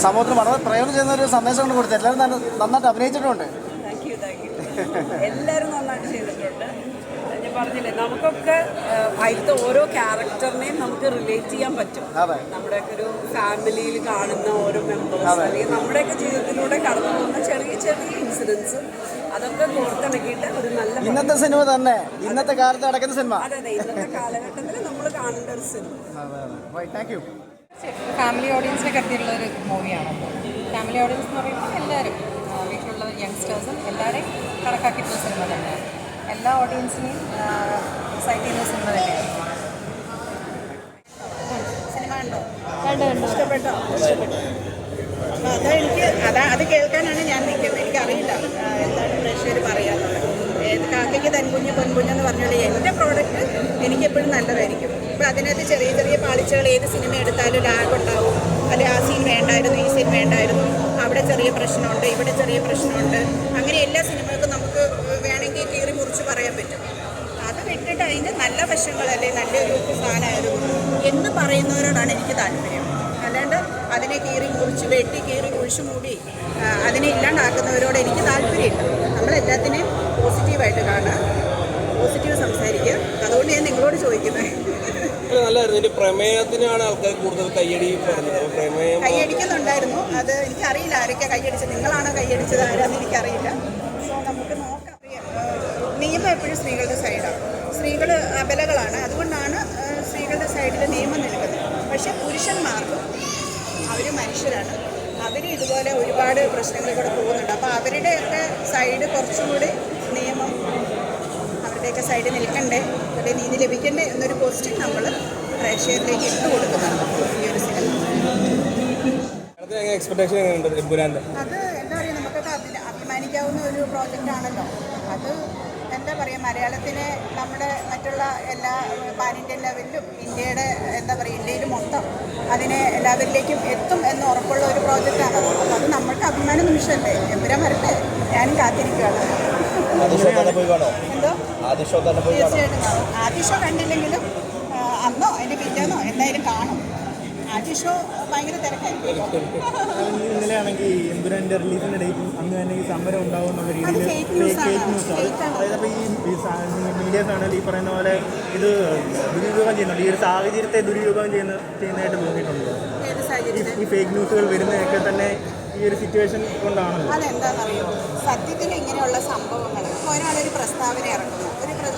സമൂഹത്തിന് വളരെ പ്രയോജനം ചെയ്യുന്ന ഒരു സന്ദേശം കൊണ്ട് കൊടുത്തു. എല്ലാവരും നന്നായിട്ട് അഭിനയിച്ചിട്ടുണ്ട്. Thank you. എല്ലാവരും നന്നായിട്ട് ചെയ്തിട്ടുണ്ട്. ഞാൻ പറഞ്ഞില്ലേ, നമുക്കൊക്കെ അതിലത്തെ ഓരോ ക്യാരക്ടറിനെയും നമുക്ക് റിലേറ്റ് ചെയ്യാൻ പറ്റും. നമ്മുടെയൊക്കെ ഒരു ഫാമിലിയിൽ കാണുന്ന ഓരോ മെമ്പേഴ്സ് അല്ലെങ്കിൽ നമ്മുടെയൊക്കെ ജീവിതത്തിലൂടെ കടന്നു പോകുന്ന ചെറിയ ചെറിയ ഇൻസിഡൻസ് അതൊക്കെ കോർത്തിണക്കിയിട്ട് ഒരു നല്ല ഇന്നത്തെ സിനിമ തന്നെ, ഇന്നത്തെ കാലത്ത് നടക്കുന്ന സിനിമ. അതെ, ഇന്നത്തെ കാലഘട്ടത്തിൽ നമ്മൾ കാണേണ്ട ഒരു സിനിമ. Thank you. ഫാമിലി ഓഡിയൻസിനെ കരുതിയുള്ള ഒരു മൂവിയാണ്. ഫാമിലി ഓഡിയൻസ് എന്ന് പറയുമ്പോൾ എല്ലാവരും, വീട്ടിലുള്ള യങ്സ്റ്റേഴ്സും എല്ലാവരെയും കണക്കാക്കിയിട്ടുള്ള സിനിമ തന്നെയാണ്. എല്ലാ ഓഡിയൻസിനെയും എക്സൈറ്റ് ചെയ്യുന്ന സിനിമ തന്നെയാണ്. സിനിമ കണ്ടോ? ഇഷ്ടപ്പെട്ടോ? അത് കേൾക്കാനാണ് ഞാൻ നിൽക്കുന്നത്. എനിക്കറിയില്ല എന്താണ് പ്രേക്ഷകർ പറയാനുള്ളത്. കാക്കയ്ക്ക് തൻകുഞ്ഞ് പൊൻകുഞ്ഞെന്ന് പറഞ്ഞാൽ എൻ്റെ പ്രോഡക്റ്റ് എനിക്കെപ്പോഴും നല്ലതായിരിക്കും. അപ്പോൾ അതിനകത്ത് ചെറിയ ചെറിയ പാളിച്ചകൾ ഏത് സിനിമ എടുത്താലും ലാഗ് ഉണ്ടാവും. അല്ലെ ആ സീൻ വേണ്ടായിരുന്നു, ഈ സീൻ വേണ്ടായിരുന്നു, അവിടെ ചെറിയ പ്രശ്നമുണ്ട്, ഇവിടെ ചെറിയ പ്രശ്നമുണ്ട്. അങ്ങനെ എല്ലാ സിനിമകൾക്കും നമുക്ക് വേണമെങ്കിൽ കീറി മുറിച്ച് പറയാൻ പറ്റും. അത് വിട്ടിട്ട് അതിൻ്റെ നല്ല വശങ്ങളല്ലേ നല്ലൊരു സാധനമായിരുന്നു എന്ന് പറയുന്നവരോടാണ് എനിക്ക് താല്പര്യം. അല്ലാണ്ട് അതിനെ കീറി മുറിച്ച് വെട്ടി കീറി കുഴിച്ചു മൂടി അതിനെ ഇല്ലാണ്ടാക്കുന്നവരോട് എനിക്ക് താല്പര്യമില്ല. നമ്മളെല്ലാത്തിനെയും പോസിറ്റീവായിട്ട് കാണുക, പോസിറ്റീവ് സംസാരിക്കുക. അതുകൊണ്ട് ഞാൻ നിങ്ങളോട് ചോദിക്കുന്നത്. നല്ലതായിരുന്നു. പ്രമേയത്തിനാണ് ആൾക്കാർ കൂടുതൽ കൈയടിക്കുന്നുണ്ടായിരുന്നു. അത് എനിക്കറിയില്ല ആരൊക്കെ കൈയടിച്ചത്. നിങ്ങളാണോ കൈയടിച്ചത് ആരാന്ന് എനിക്കറിയില്ല. സോ നമുക്ക് നോക്കാം. നിയമം എപ്പോഴും സ്ത്രീകളുടെ സൈഡാണ്. സ്ത്രീകൾ അബലകളാണ്. അതുകൊണ്ടാണ് സ്ത്രീകളുടെ സൈഡിൽ നിയമം നിൽക്കുന്നത്. പക്ഷേ പുരുഷന്മാർക്കും അവർ മനുഷ്യരാണ്. അവർ ഇതുപോലെ ഒരുപാട് പ്രശ്നങ്ങൾ കൂടെ പോകുന്നുണ്ട്. അപ്പോൾ അവരുടെയൊക്കെ സൈഡ് കുറച്ചും കൂടി നിയമം അവരുടെയൊക്കെ സൈഡ് നിൽക്കണ്ടേ, അവരുടെ നീതി ലഭിക്കണ്ടേ എന്നൊരു ക്വസ്റ്റ്യൻ നമ്മൾ പ്രേക്ഷകരിലേക്ക് ഇട്ട് കൊടുക്കുന്നുണ്ട് ഈ ഒരു സിനിമ. അത് എന്താ പറയുക, നമുക്കൊക്കെ അഭിമാനിക്കാവുന്ന ഒരു പ്രോജക്റ്റാണല്ലോ. അത് എന്താ പറയുക, മലയാളത്തിനെ നമ്മുടെ മറ്റുള്ള എല്ലാ പാൻ ഇന്ത്യൻ ലെവലിലും ഇന്ത്യയുടെ എന്താ പറയുക ഇന്ത്യയിൽ മൊത്തം അതിനെ എല്ലാവരിലേക്കും എത്തും എന്ന് ഉറപ്പുള്ള ഒരു പ്രോജക്റ്റാണ്. അപ്പോൾ അത് നമ്മൾക്ക് അഭിമാന നിമിഷമല്ലേ. എമ്പുരാൻ വരട്ടെ, ഞാനും കാത്തിരിക്കുകയാണ്. എന്തോ തീർച്ചയായിട്ടും കാണും. ആദ്യ ഷോ കണ്ടില്ലെങ്കിലും അന്നോ അതിൻ്റെ പിറ്റേന്നോ എന്തായാലും കാണും. ആദ്യ ഷോ ഭയങ്കര തിരക്കായിരിക്കും. ഇന്നലെ ആണെങ്കിൽ എമ്പുരാൻ്റെ റിലീസിൻ്റെ ഡേറ്റും അന്ന് തന്നെ ഈ സമരം ഉണ്ടാകുന്ന രീതിയിൽ ഫേക്ക് ന്യൂസാണ്. അതായത് അപ്പോൾ ഈ മീഡിയാസ് ആണെങ്കിൽ ഈ പറയുന്ന പോലെ ഇത് ദുരുപയോഗം ചെയ്യുന്നുണ്ട്. ഈ ഒരു സാഹചര്യത്തെ ദുരുപയോഗം ചെയ്യുന്നതായിട്ട് തോന്നിയിട്ടുണ്ട്. ഈ ഫേക്ക് ന്യൂസുകൾ വരുന്നതൊക്കെ തന്നെ ഈ ഒരു സിറ്റുവേഷൻ കൊണ്ടാണല്ലോ. അതെന്താണെന്നറിയോ, സത്യത്തിൽ ഇങ്ങനെയുള്ള സംഭവങ്ങൾ ഒരാളൊരു പ്രസ്താവന ഇറക്കുന്നു,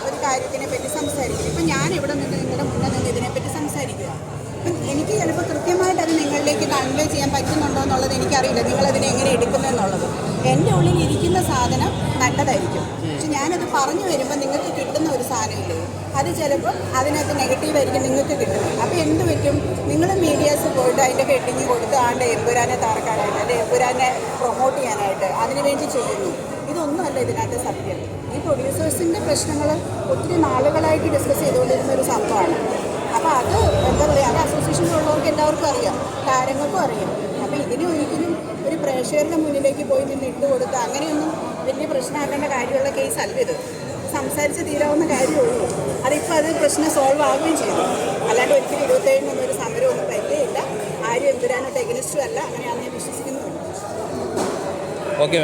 ഒരു കാര്യത്തിനെ പറ്റി സംസാരിക്കുന്നു. ഇപ്പം ഞാൻ ഇവിടെ നിന്ന് നിങ്ങളുടെ മുന്നേ നിന്ന് ഇതിനെപ്പറ്റി സംസാരിക്കുക. അപ്പം എനിക്ക് ചിലപ്പോൾ കൃത്യമായിട്ട് അത് നിങ്ങളിലേക്ക് കൺവേ ചെയ്യാൻ പറ്റുന്നുണ്ടോ എന്നുള്ളത് എനിക്കറിയില്ല. നിങ്ങളതിനെ എങ്ങനെ എടുക്കുമെന്നുള്ളത്. എൻ്റെ ഉള്ളിൽ ഇരിക്കുന്ന സാധനം നല്ലതായിരിക്കും. പക്ഷെ ഞാനത് പറഞ്ഞു വരുമ്പോൾ നിങ്ങൾക്ക് കിട്ടുന്ന ഒരു സാധനമില്ലേ, അത് ചിലപ്പോൾ അതിനകത്ത് നെഗറ്റീവായിരിക്കും നിങ്ങൾക്ക് കിട്ടുന്നത്. അപ്പോൾ എന്ത് പറ്റും, നിങ്ങൾ മീഡിയാസ് പോയിട്ട് അതിൻ്റെ ഹെഡിങ് കൊടുത്ത് ആണ്ട് എമ്പുരാനെ തറക്കാനായിട്ട് അല്ലെങ്കിൽ എമ്പുരാനെ പ്രൊമോട്ട് ചെയ്യാനായിട്ട് അതിനുവേണ്ടി ചെയ്യുന്നു. ഇതൊന്നുമല്ല ഇതിനകത്ത് സത്യം. ഈ പ്രൊഡ്യൂസേഴ്സിൻ്റെ പ്രശ്നങ്ങൾ ഒത്തിരി നാളുകളായിട്ട് ഡിസ്കസ് ചെയ്തുകൊണ്ടിരുന്ന ഒരു സംഭവമാണ്. അപ്പോൾ അത് എന്താ പറയുക, അത് അസോസിയേഷനിലുള്ളവർക്ക് എല്ലാവർക്കും അറിയാം, താരങ്ങൾക്കും അറിയാം. അപ്പോൾ ഇതിനെ ഒരിക്കലും ഒരു പ്രേക്ഷകരുടെ മുന്നിലേക്ക് പോയി നിന്ന് ഇട്ട് കൊടുത്ത് അങ്ങനെയൊന്നും വലിയ പ്രശ്നമാക്കേണ്ട കാര്യമുള്ള കേസല്ല ഇത്. സംസാരിച്ച് തീരാവുന്ന കാര്യമുള്ളൂ. അതിപ്പോൾ അത് പ്രശ്നം സോൾവ് ആവുകയും ചെയ്തു. അല്ലാണ്ട് ഒരിക്കലും 27 ഒരു സമരമൊന്നും പറ്റുകയില്ല. ആരും എമ്പുരാനോട്ട് എഗനിസ്റ്റും അല്ല. അങ്ങനെയാണെന്ന് ഞാൻ വിശ്വസിക്കുന്നുണ്ട്. ഓക്കെ.